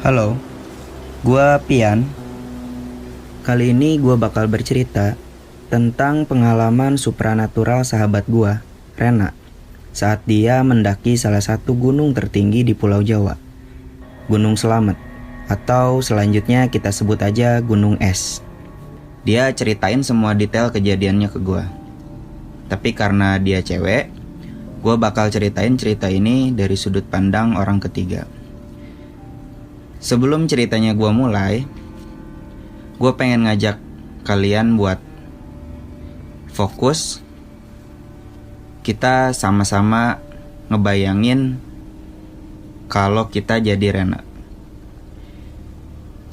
Halo, gua Pian. Kali ini gua bakal bercerita tentang pengalaman supranatural sahabat gua, Rena, saat dia mendaki salah satu gunung tertinggi di Pulau Jawa, Gunung Slamet, atau selanjutnya kita sebut aja Gunung Es. Dia ceritain semua detail kejadiannya ke gua. Tapi karena dia cewek, gua bakal ceritain cerita ini dari sudut pandang orang ketiga. Sebelum ceritanya gue mulai, gue pengen ngajak kalian buat fokus. Kita sama-sama ngebayangin kalau kita jadi Rena.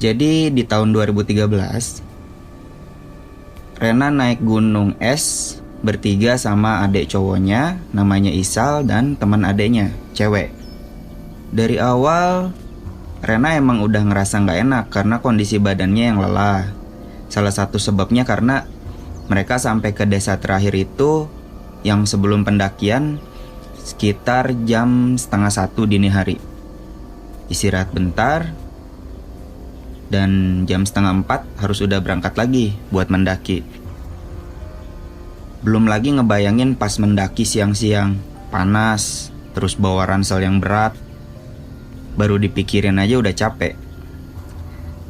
Jadi di tahun 2013, Rena naik gunung es bertiga sama adik cowoknya namanya Isal dan teman adeknya, cewek. Dari awal Rena emang udah ngerasa gak enak karena kondisi badannya yang lelah. Salah satu sebabnya karena mereka sampai ke desa terakhir itu yang sebelum pendakian sekitar jam 12:30 dini hari. Istirahat bentar dan jam 3:30 harus udah berangkat lagi buat mendaki. Belum lagi ngebayangin pas mendaki siang-siang, panas, terus bawa ransel yang berat. Baru dipikirin aja udah capek.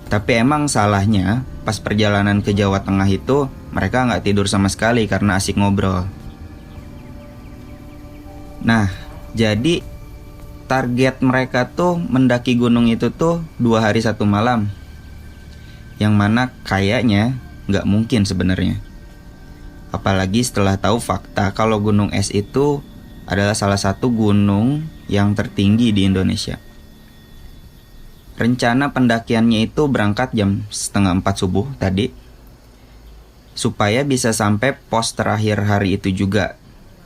Tapi emang salahnya pas perjalanan ke Jawa Tengah itu mereka gak tidur sama sekali karena asik ngobrol. Nah, jadi target mereka tuh mendaki gunung itu tuh 2 hari 1 malam. Yang mana kayaknya gak mungkin sebenarnya. Apalagi setelah tahu fakta kalau gunung es itu adalah salah satu gunung yang tertinggi di Indonesia. Rencana pendakiannya itu berangkat jam 3:30 subuh tadi, supaya bisa sampai pos terakhir hari itu juga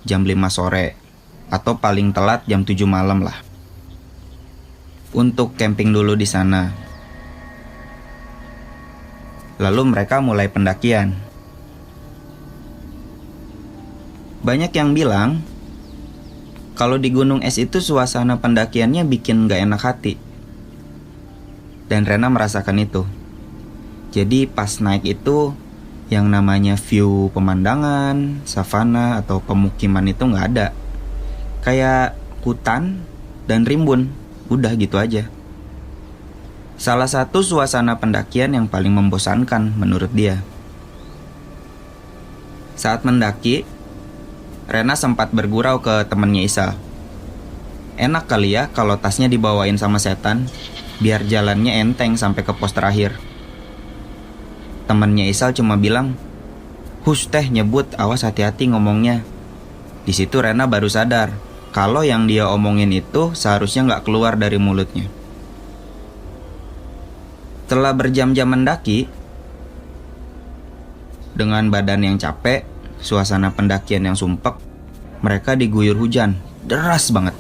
jam 5 sore, atau paling telat jam 7 malam lah. Untuk camping dulu di sana. Lalu mereka mulai pendakian. Banyak yang bilang kalau di gunung es itu suasana pendakiannya bikin gak enak hati. Dan Rena merasakan itu. Jadi pas naik itu yang namanya view pemandangan, savana atau pemukiman itu gak ada. Kayak hutan dan rimbun, udah gitu aja. Salah satu suasana pendakian yang paling membosankan menurut dia. Saat mendaki, Rena sempat bergurau ke temannya Isal. Enak kali ya kalau tasnya dibawain sama setan, biar jalannya enteng sampai ke pos terakhir. Temannya Isal cuma bilang, "Hus teh nyebut, awas hati-hati ngomongnya." Di situ Rena baru sadar kalau yang dia omongin itu seharusnya nggak keluar dari mulutnya. Setelah berjam-jam mendaki, dengan badan yang capek, suasana pendakian yang sumpek, mereka diguyur hujan, deras banget.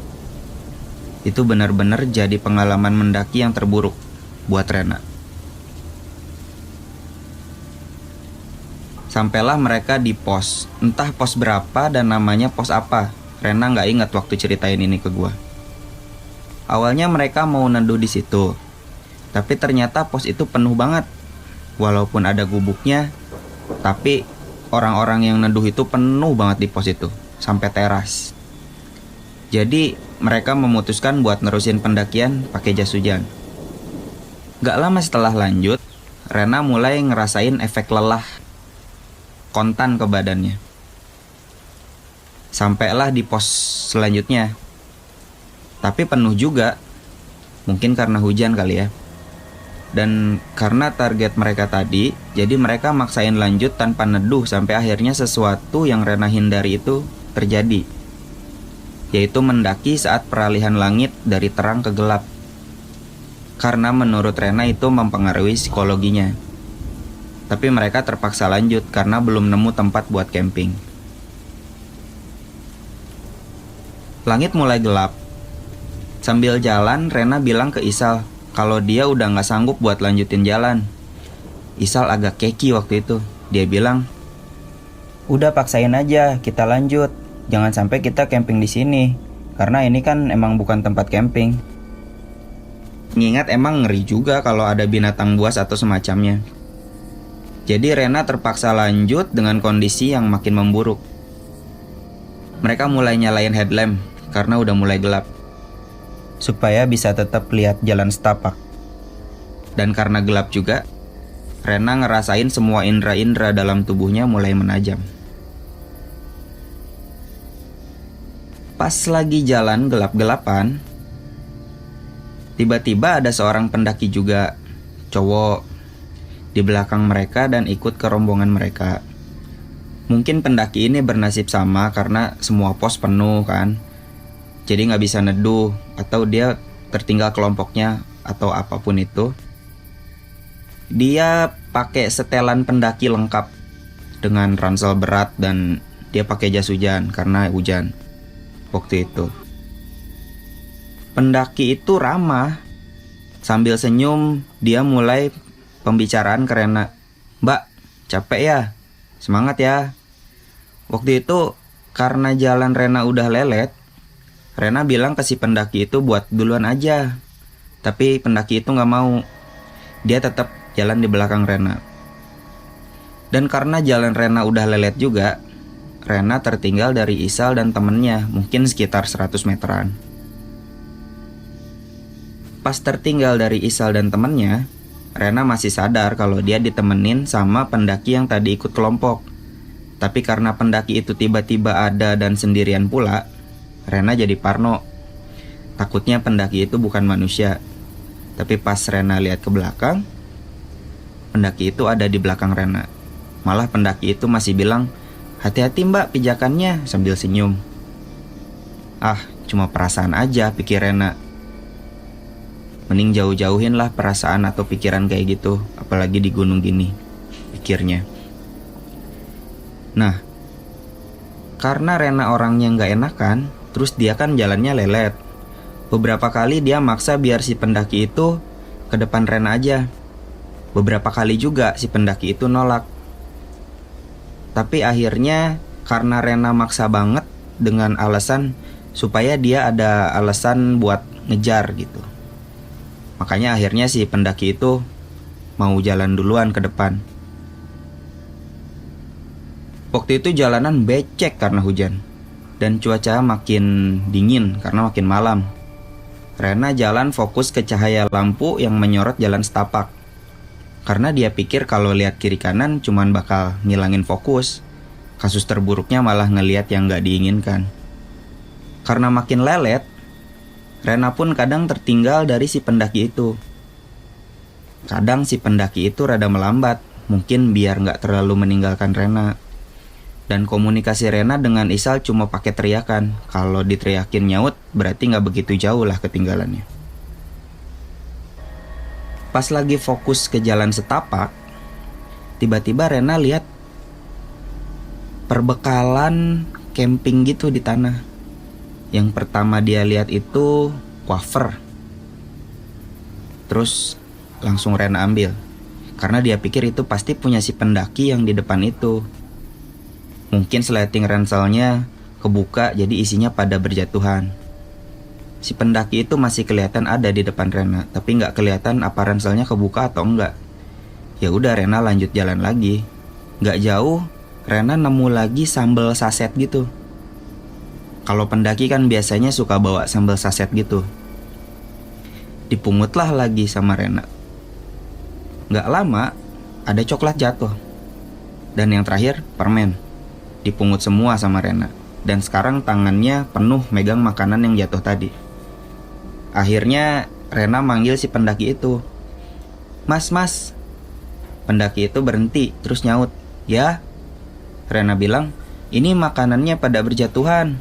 Itu benar-benar jadi pengalaman mendaki yang terburuk buat Rena. Sampailah mereka di pos, entah pos berapa dan namanya pos apa. Rena nggak ingat waktu ceritain ini ke gua. Awalnya mereka mau neduh di situ, tapi ternyata pos itu penuh banget. Walaupun ada gubuknya, tapi orang-orang yang neduh itu penuh banget di pos itu, sampai teras. Jadi mereka memutuskan buat nerusin pendakian pakai jas hujan. Gak lama setelah lanjut, Rena mulai ngerasain efek lelah kontan ke badannya. Sampailah di pos selanjutnya. Tapi penuh juga, mungkin karena hujan kali ya. Dan karena target mereka tadi, jadi mereka maksain lanjut tanpa neduh sampai akhirnya sesuatu yang Rena hindari itu terjadi. Yaitu mendaki saat peralihan langit dari terang ke gelap. Karena menurut Rena itu mempengaruhi psikologinya. Tapi mereka terpaksa lanjut karena belum nemu tempat buat camping. Langit mulai gelap. Sambil jalan, Rena bilang ke Isal kalau dia udah gak sanggup buat lanjutin jalan. Isal agak keki waktu itu. Dia bilang, "Udah paksain aja, kita lanjut. Jangan sampai kita camping di sini, karena ini kan emang bukan tempat camping." Mengingat emang ngeri juga kalau ada binatang buas atau semacamnya. Jadi Rena terpaksa lanjut dengan kondisi yang makin memburuk. Mereka mulai nyalain headlamp karena udah mulai gelap, supaya bisa tetap lihat jalan setapak. Dan karena gelap juga, Rena ngerasain semua indera-indera dalam tubuhnya mulai menajam. Pas lagi jalan gelap-gelapan, tiba-tiba ada seorang pendaki juga, cowok, di belakang mereka dan ikut ke rombongan mereka. Mungkin pendaki ini bernasib sama karena semua pos penuh kan. Jadi gak bisa neduh, atau dia tertinggal kelompoknya, atau apapun itu. Dia pakai setelan pendaki lengkap dengan ransel berat dan dia pakai jas hujan karena hujan waktu itu. Pendaki itu ramah. Sambil senyum, dia mulai pembicaraan ke Rena. "Mbak, capek ya? Semangat ya." Waktu itu karena jalan Rena udah lelet, Rena bilang ke si pendaki itu buat duluan aja. Tapi pendaki itu gak mau. Dia tetap jalan di belakang Rena. Dan karena jalan Rena udah lelet juga, Rena tertinggal dari Isal dan temennya, mungkin sekitar 100 meteran. Pas tertinggal dari Isal dan temennya, Rena masih sadar kalau dia ditemenin sama pendaki yang tadi ikut kelompok. Tapi karena pendaki itu tiba-tiba ada dan sendirian pula, Rena jadi parno. Takutnya pendaki itu bukan manusia. Tapi pas Rena lihat ke belakang, pendaki itu ada di belakang Rena. Malah pendaki itu masih bilang, "Hati-hati mbak pijakannya," sambil senyum. Ah, cuma perasaan aja, pikir Rena. Mending jauh-jauhin lah perasaan atau pikiran kayak gitu, apalagi di gunung gini, pikirnya. Nah, karena Rena orangnya gak enakan, terus dia kan jalannya lelet. Beberapa kali dia maksa biar si pendaki itu ke depan Rena aja. Beberapa kali juga si pendaki itu nolak. Tapi akhirnya karena Rena maksa banget dengan alasan supaya dia ada alasan buat ngejar gitu. Makanya akhirnya si pendaki itu mau jalan duluan ke depan. Waktu itu jalanan becek karena hujan. Dan cuaca makin dingin karena makin malam. Rena jalan fokus ke cahaya lampu yang menyorot jalan setapak. Karena dia pikir kalau lihat kiri kanan cuman bakal ngilangin fokus. Kasus terburuknya malah ngelihat yang gak diinginkan. Karena makin lelet, Rena pun kadang tertinggal dari si pendaki itu. Kadang si pendaki itu rada melambat, mungkin biar gak terlalu meninggalkan Rena. Dan komunikasi Rena dengan Isal cuma pakai teriakan. Kalau diteriakin nyaut, berarti gak begitu jauh lah ketinggalannya. Pas lagi fokus ke jalan setapak, tiba-tiba Rena lihat perbekalan camping gitu di tanah. Yang pertama dia lihat itu wafer. Terus langsung Rena ambil. Karena dia pikir itu pasti punya si pendaki yang di depan itu. Mungkin sleting ranselnya kebuka jadi isinya pada berjatuhan. Si pendaki itu masih kelihatan ada di depan Rena, tapi nggak kelihatan apa ranselnya kebuka atau enggak. Ya udah Rena lanjut jalan lagi. Nggak jauh Rena nemu lagi sambal saset gitu. Kalau pendaki kan biasanya suka bawa sambal saset gitu. Dipungutlah lagi sama Rena. Nggak lama ada coklat jatuh. Dan yang terakhir permen. Dipungut semua sama Rena. Dan sekarang tangannya penuh megang makanan yang jatuh tadi. Akhirnya Rena manggil si pendaki itu. Mas. Pendaki itu berhenti terus nyaut. Ya. Rena bilang, "Ini makanannya pada berjatuhan."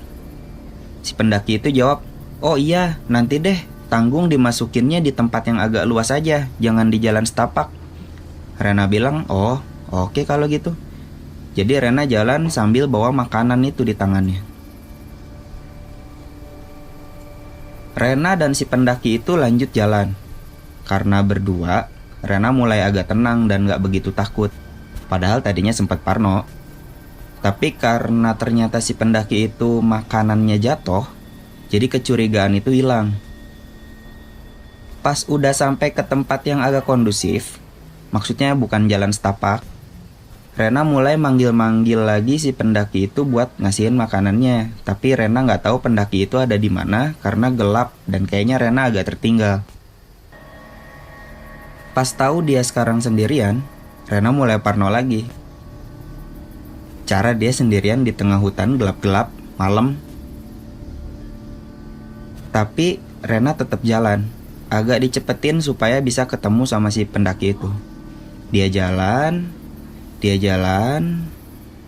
Si pendaki itu jawab, "Oh iya, nanti deh, tanggung dimasukinnya di tempat yang agak luas aja, jangan di jalan setapak." Rena bilang, "Oh, oke kalau gitu." Jadi Rena jalan sambil bawa makanan itu di tangannya. Rena dan si pendaki itu lanjut jalan. Karena berdua, Rena mulai agak tenang dan gak begitu takut. Padahal tadinya sempat parno. Tapi karena ternyata si pendaki itu makanannya jatuh, jadi kecurigaan itu hilang. Pas udah sampai ke tempat yang agak kondusif, maksudnya bukan jalan setapak, Rena mulai manggil-manggil lagi si pendaki itu buat ngasihin makanannya. Tapi Rena nggak tahu pendaki itu ada di mana karena gelap dan kayaknya Rena agak tertinggal. Pas tahu dia sekarang sendirian, Rena mulai parno lagi. Cara dia sendirian di tengah hutan gelap-gelap, malam. Tapi Rena tetap jalan. Agak dicepetin supaya bisa ketemu sama si pendaki itu. Dia jalan,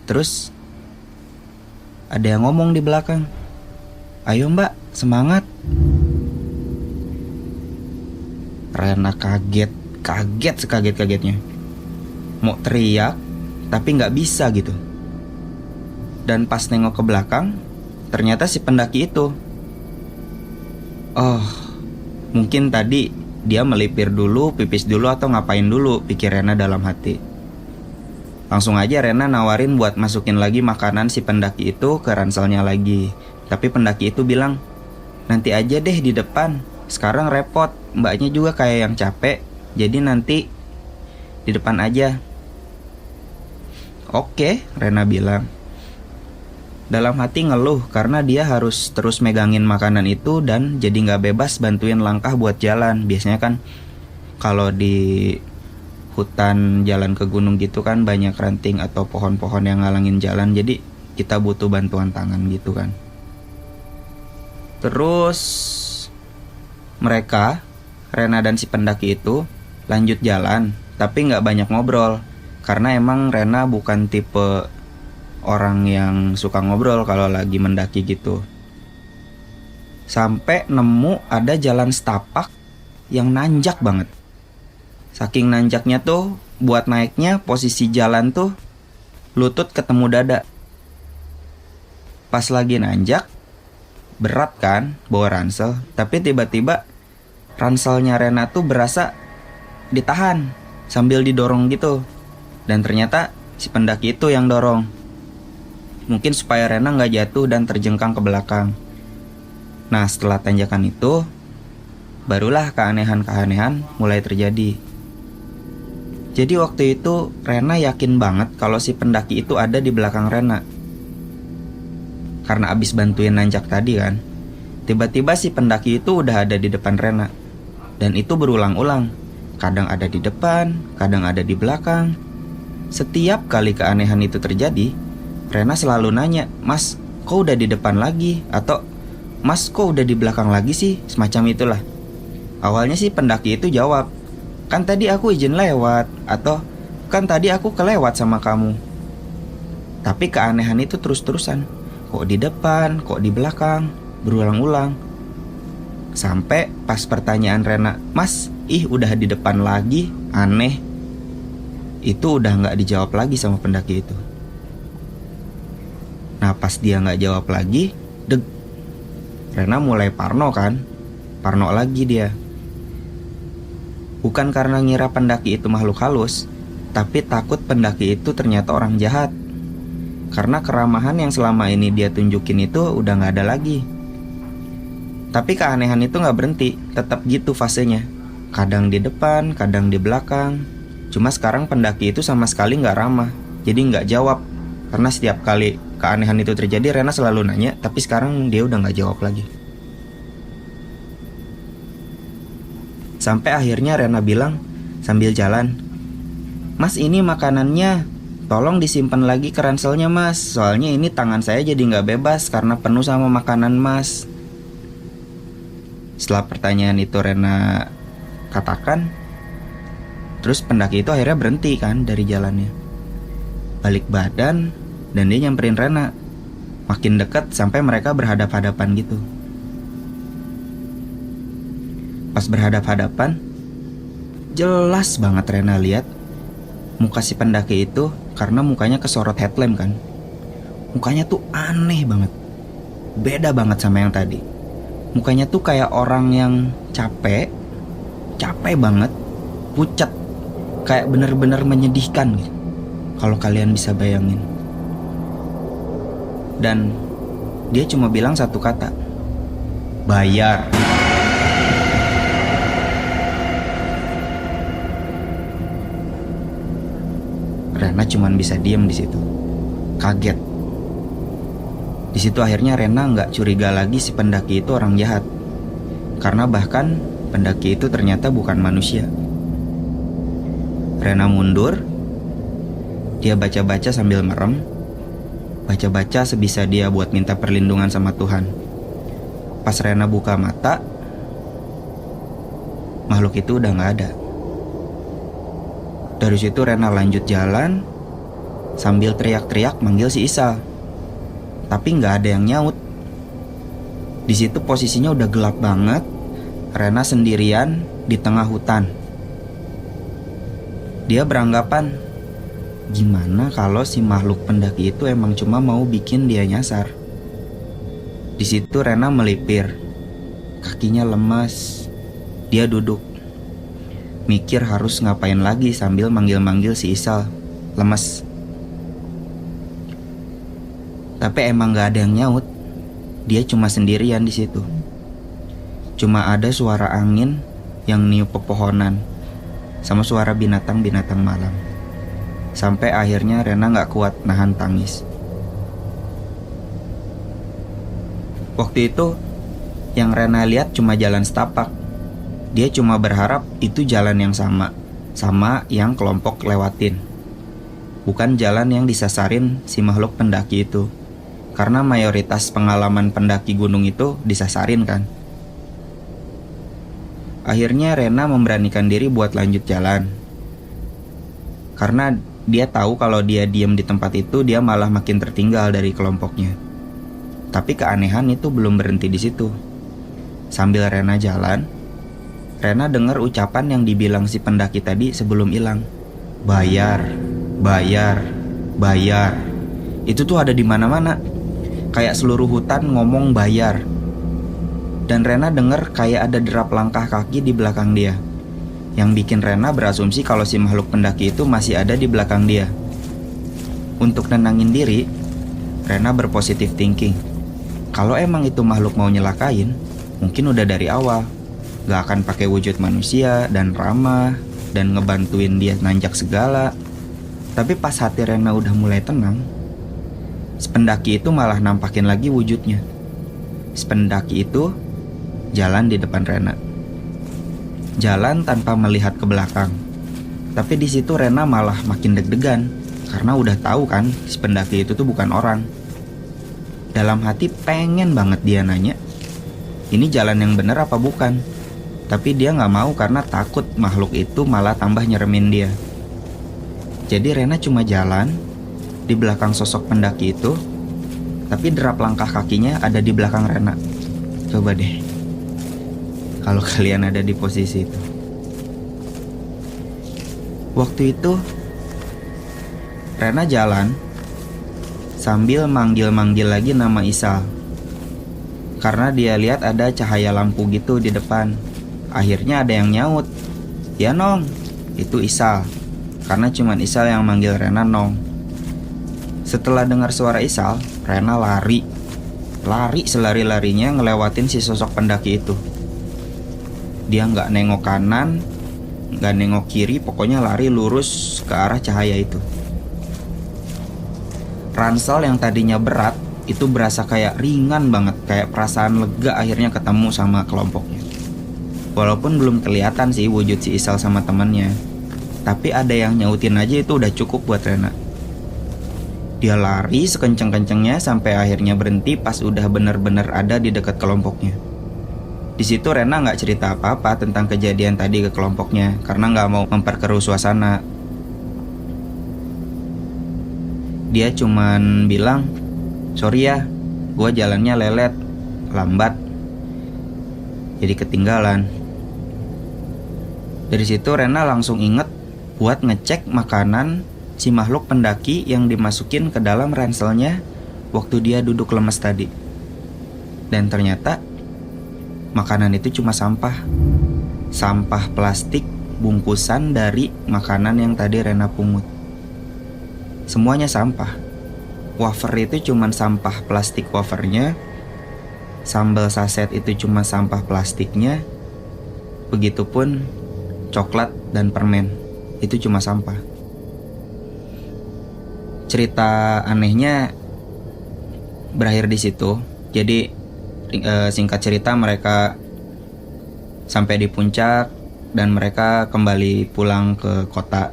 terus ada yang ngomong di belakang. "Ayo mbak, semangat." Rena kaget sekaget-kagetnya. Mau teriak, tapi gak bisa gitu. Dan pas nengok ke belakang, ternyata si pendaki itu. Oh, mungkin tadi dia melipir dulu, pipis dulu, atau ngapain dulu, pikir Rena dalam hati. Langsung aja Rena nawarin buat masukin lagi makanan si pendaki itu ke ranselnya lagi. Tapi pendaki itu bilang, "Nanti aja deh di depan, sekarang repot, mbaknya juga kayak yang capek, jadi nanti di depan aja." "Oke," Rena bilang. Dalam hati ngeluh karena dia harus terus megangin makanan itu dan jadi gak bebas bantuin langkah buat jalan. Biasanya kan kalau di hutan jalan ke gunung gitu kan banyak ranting atau pohon-pohon yang ngalangin jalan, jadi kita butuh bantuan tangan gitu kan. Terus mereka, Rena dan si pendaki itu lanjut jalan, tapi gak banyak ngobrol karena emang Rena bukan tipe orang yang suka ngobrol kalau lagi mendaki gitu. Sampai nemu ada jalan setapak yang nanjak banget. Saking nanjaknya tuh, buat naiknya posisi jalan tuh lutut ketemu dada. Pas lagi nanjak, berat kan bawa ransel, tapi tiba-tiba ranselnya Rena tuh berasa ditahan sambil didorong gitu. Dan ternyata si pendaki itu yang dorong. Mungkin supaya Rena gak jatuh dan terjengkang ke belakang. Nah, setelah tanjakan itu, barulah keanehan-keanehan mulai terjadi. Jadi waktu itu Rena yakin banget kalau si pendaki itu ada di belakang Rena. Karena abis bantuin nanjak tadi kan, tiba-tiba si pendaki itu udah ada di depan Rena. Dan itu berulang-ulang. Kadang ada di depan, kadang ada di belakang. Setiap kali keanehan itu terjadi, Rena selalu nanya, "Mas, kok udah di depan lagi?" Atau, "Mas, kok udah di belakang lagi sih?" Semacam itulah. Awalnya sih pendaki itu jawab, "Kan tadi aku izin lewat." Atau, "Kan tadi aku kelewat sama kamu." Tapi keanehan itu terus-terusan. Kok di depan, kok di belakang, berulang-ulang. Sampai pas pertanyaan Rena, "Mas, udah di depan lagi, aneh." Itu udah gak dijawab lagi sama pendaki itu. Nah, pas dia gak jawab lagi, Rena mulai parno kan. Parno lagi dia. Bukan karena ngira pendaki itu makhluk halus, tapi takut pendaki itu ternyata orang jahat. Karena keramahan yang selama ini dia tunjukin itu udah gak ada lagi. Tapi keanehan itu gak berhenti, tetap gitu fasenya. Kadang di depan, kadang di belakang. Cuma sekarang pendaki itu sama sekali gak ramah, jadi gak jawab. Karena setiap kali keanehan itu terjadi, Rena selalu nanya, tapi sekarang dia udah gak jawab lagi. Sampai akhirnya Rena bilang sambil jalan, "Mas, ini makanannya, tolong disimpan lagi ke ranselnya mas. Soalnya ini tangan saya jadi gak bebas karena penuh sama makanan mas." Setelah pertanyaan itu Rena katakan, terus pendaki itu akhirnya berhenti kan dari jalannya, balik badan, dan dia nyamperin Rena. Makin dekat sampai mereka berhadap-hadapan gitu. Pas berhadap-hadapan, jelas banget Rena lihat muka si pendaki itu karena mukanya kesorot headlamp kan. Mukanya tuh aneh banget, beda banget sama yang tadi. Mukanya tuh kayak orang yang capek banget, pucat, kayak bener-bener menyedihkan gitu. Kalau kalian bisa bayangin. Dan dia cuma bilang satu kata, "Bayar." Rena cuman bisa diem di situ, kaget. Di situ akhirnya Rena nggak curiga lagi si pendaki itu orang jahat, karena bahkan pendaki itu ternyata bukan manusia. Rena mundur, dia baca-baca sambil merem, baca-baca sebisa dia buat minta perlindungan sama Tuhan. Pas Rena buka mata, makhluk itu udah gak ada. Dari situ Rena lanjut jalan sambil teriak-teriak manggil si Isal, tapi gak ada yang nyaut. Di situ posisinya udah gelap banget. Rena sendirian di tengah hutan. Dia beranggapan, gimana kalau si makhluk pendaki itu emang cuma mau bikin dia nyasar. Di situ Rena melipir, kakinya lemas. Dia duduk, mikir harus ngapain lagi sambil manggil-manggil si Isal, lemes. Tapi emang gak ada yang nyaut. Dia cuma sendirian di situ. Cuma ada suara angin yang niup pepohonan, sama suara binatang-binatang malam. Sampai akhirnya Rena gak kuat nahan tangis. Waktu itu yang Rena lihat cuma jalan setapak. Dia cuma berharap itu jalan yang sama yang kelompok lewatin, bukan jalan yang disasarin si makhluk pendaki itu. Karena mayoritas pengalaman pendaki gunung itu disasarin kan. Akhirnya Rena memberanikan diri buat lanjut jalan, karena dia tahu kalau dia diem di tempat itu dia malah makin tertinggal dari kelompoknya. Tapi keanehan itu belum berhenti di situ. Sambil Rena jalan, Rena dengar ucapan yang dibilang si pendaki tadi sebelum hilang. Bayar, bayar, bayar. Itu tuh ada di mana-mana. Kayak seluruh hutan ngomong bayar. Dan Rena dengar kayak ada derap langkah kaki di belakang dia, yang bikin Rena berasumsi kalau si makhluk pendaki itu masih ada di belakang dia. Untuk nenangin diri, Rena berpositif thinking. Kalau emang itu makhluk mau nyelakain, mungkin udah dari awal. Gak akan pakai wujud manusia dan ramah dan ngebantuin dia nanjak segala. Tapi pas hati Rena udah mulai tenang, si pendaki itu malah nampakin lagi wujudnya. Si pendaki itu jalan di depan Rena, jalan tanpa melihat ke belakang. Tapi di situ Rena malah makin deg-degan, karena udah tahu kan si pendaki itu tuh bukan orang. Dalam hati pengen banget dia nanya, ini jalan yang bener apa bukan? Tapi dia gak mau karena takut makhluk itu malah tambah nyeremin dia. Jadi Rena cuma jalan di belakang sosok pendaki itu, tapi derap langkah kakinya ada di belakang Rena. Coba deh kalau kalian ada di posisi itu. Waktu itu Rena jalan sambil manggil-manggil lagi nama Isal, karena dia lihat ada cahaya lampu gitu di depan. Akhirnya ada yang nyaut, ya Nong, itu Isal. Karena cuman Isal yang manggil Rena Nong. Setelah dengar suara Isal, Rena lari selari-larinya ngelewatin si sosok pendaki itu. Dia gak nengok kanan, gak nengok kiri, pokoknya lari lurus ke arah cahaya itu. Ransel yang tadinya berat itu berasa kayak ringan banget, kayak perasaan lega akhirnya ketemu sama kelompoknya. Walaupun belum kelihatan sih wujud si Isal sama temannya, tapi ada yang nyautin aja itu udah cukup buat Rena. Dia lari sekenceng-kencengnya sampai akhirnya berhenti pas udah bener-bener ada di dekat kelompoknya. Di situ Rena nggak cerita apa-apa tentang kejadian tadi ke kelompoknya karena nggak mau memperkeruh suasana. Dia cuman bilang, sorry ya, gue jalannya lelet, lambat, jadi ketinggalan. Dari situ Rena langsung inget buat ngecek makanan si makhluk pendaki yang dimasukin ke dalam ranselnya waktu dia duduk lemes tadi. Dan ternyata makanan itu cuma sampah plastik bungkusan dari makanan yang tadi Rena pungut. Semuanya sampah. Wafer itu cuma sampah plastik wafernya, sambal saset itu cuma sampah plastiknya, begitupun coklat dan permen itu cuma sampah. cerita anehnya berakhir di situ. Jadi singkat cerita, mereka sampai di puncak dan mereka kembali pulang ke kota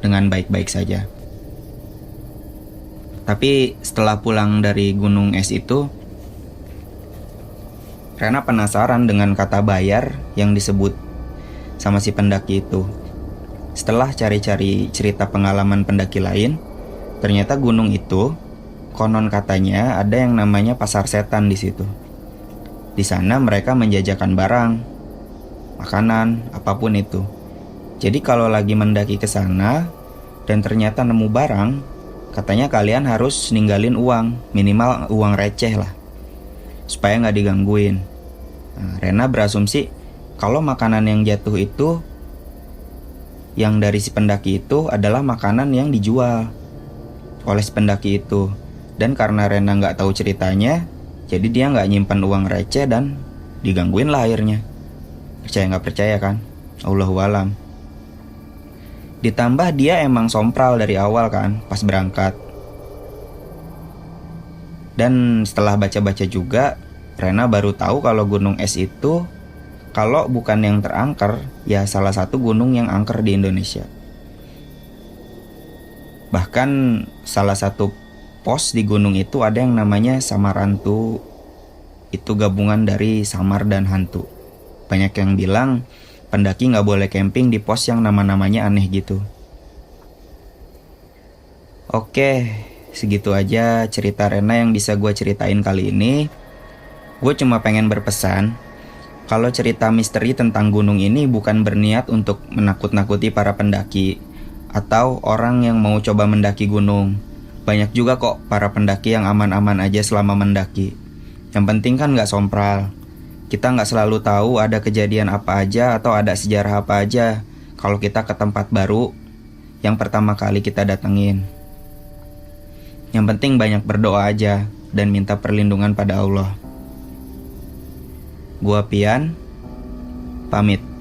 dengan baik-baik saja. Tapi setelah pulang dari gunung es itu, Rena penasaran dengan kata bayar yang disebut sama si pendaki itu. Setelah cari-cari cerita pengalaman pendaki lain, ternyata gunung itu konon katanya ada yang namanya pasar setan di situ. Di sana mereka menjajakan barang, makanan, apapun itu. Jadi kalau lagi mendaki ke sana dan ternyata nemu barang, katanya kalian harus ninggalin uang, minimal uang receh lah, supaya nggak digangguin. Nah, Rena berasumsi kalau makanan yang jatuh itu, yang dari si pendaki itu adalah makanan yang dijual oleh si pendaki itu. Dan karena Rena nggak tahu ceritanya, jadi dia nggak nyimpan uang receh dan digangguin lah akhirnya. Percaya nggak percaya kan? Allahu alam. Ditambah dia emang sompral dari awal kan, pas berangkat. Dan setelah baca-baca juga, Rena baru tahu kalau gunung es itu, kalau bukan yang terangker, ya salah satu gunung yang angker di Indonesia. Bahkan salah satu pos di gunung itu ada yang namanya Samarantu. Itu gabungan dari samar dan hantu. Banyak yang bilang pendaki gak boleh camping di pos yang nama-namanya aneh gitu. Oke, segitu aja cerita Rena yang bisa gue ceritain kali ini. Gue cuma pengen berpesan, kalau cerita misteri tentang gunung ini bukan berniat untuk menakut-nakuti para pendaki atau orang yang mau coba mendaki gunung. Banyak juga kok para pendaki yang aman-aman aja selama mendaki. Yang penting kan gak sompral. Kita gak selalu tahu ada kejadian apa aja atau ada sejarah apa aja kalau kita ke tempat baru yang pertama kali kita datengin. Yang penting banyak berdoa aja dan minta perlindungan pada Allah. Gua Pian, pamit.